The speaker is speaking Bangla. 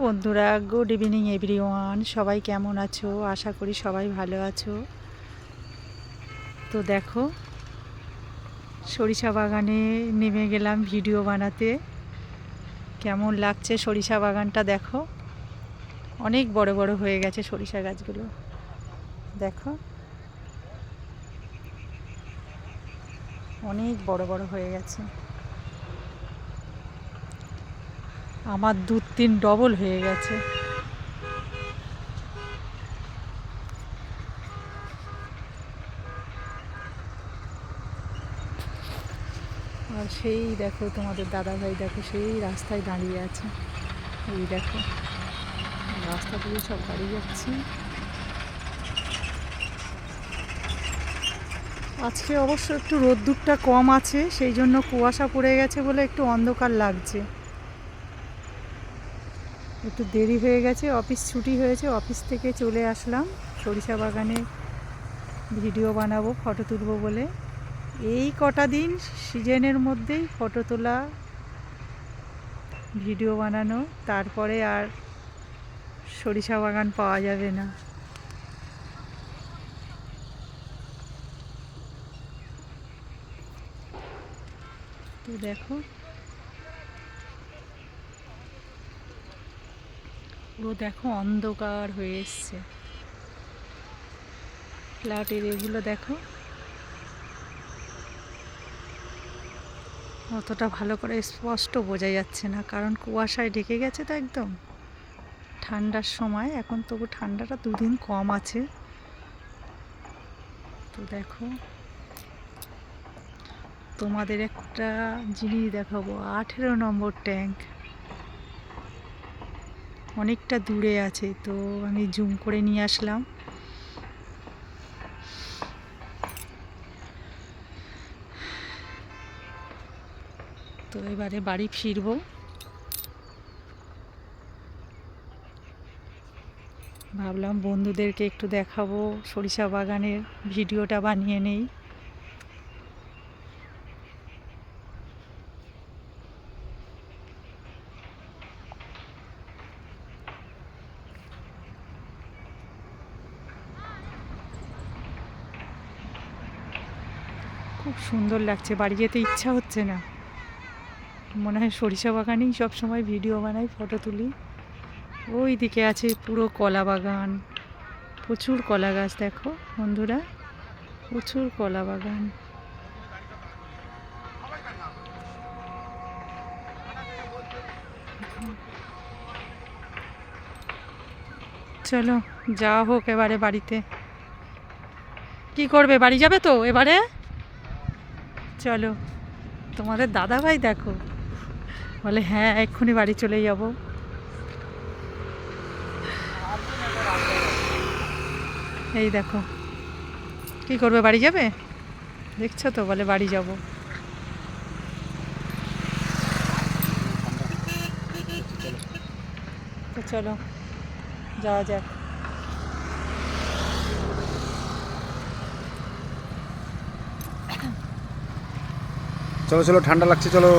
বন্ধুরা, গুড ইভিনিং এভরিওয়ান। সবাই কেমন আছো? আশা করি সবাই ভালো আছো। তো দেখো, সরিষা বাগানে নেমে গেলাম ভিডিও বানাতে। কেমন লাগছে সরিষা বাগানটা দেখো, অনেক বড় বড় হয়ে গেছে সরিষা গাছগুলো। দেখো, অনেক বড় বড় হয়ে গেছে। আমার 2-3 ডবল হয়ে গেছে। আর সেই দেখো, তোমাদের দাদাভাই দেখো সেই রাস্তায় দাঁড়িয়ে আছে। এই দেখো, রাস্তা দিয়ে সব গাড়ি যাচ্ছে। আজকে অবশ্য একটু রোদ্দুরটা কম আছে, সেই জন্য কুয়াশা পড়ে গেছে বলে একটু অন্ধকার লাগছে। একটু দেরি হয়ে গেছে, অফিস ছুটি হয়েছে, অফিস থেকে চলে আসলাম সরিষা বাগানে ভিডিও বানাবো, ফটো তুলবো বলে। এই কটা দিন সিজনের মধ্যেই ফটো তোলা, ভিডিও বানানো, তারপরে আর সরিষা বাগান পাওয়া যাবে না। তো দেখো, পুরো দেখো অন্ধকার হয়ে এসছে। ফ্ল্যাটের এগুলো দেখো, অতটা ভালো করে স্পষ্ট বোঝা যাচ্ছে না, কারণ কুয়াশায় ঢেকে গেছে তো একদম। ঠান্ডার সময়, এখন তবু ঠান্ডাটা 2 দিন কম আছে। তো দেখো, তোমাদের একটা জিনিস দেখাবো। 18 নম্বর ট্যাঙ্ক অনেকটা দূরে আছে, তো আমি জুম করে নিয়ে আসলাম। তো এবারে বাড়ি ফিরবো। ভাবলাম বন্ধুদেরকে একটু দেখাবো, সরিষা বাগানের ভিডিওটা বানিয়ে নেই। খুব সুন্দর লাগছে, বাড়ি যেতে ইচ্ছা হচ্ছে না। মনে হয় সরিষা বাগানেই সব সময় ভিডিও বানাই, ফটো তুলি। ওই দিকে আছে পুরো কলা বাগান, প্রচুর কলা গাছ দেখো বন্ধুরা, প্রচুর কলা বাগান। চলো, যাওয়া হোক এবারে বাড়িতে। কি করবে, বাড়ি যাবে তো এবারে? চলো। তোমাদের দাদা ভাই দেখো, বলে হ্যাঁ এক্ষুনি বাড়ি চলে যাব। এই দেখো, কি করবে, বাড়ি যাবে? দেখছো তো, বলে বাড়ি যাব। তো চলো, যাওয়া যাক। চলো চলো, ঠান্ডা লাগছে, চলো।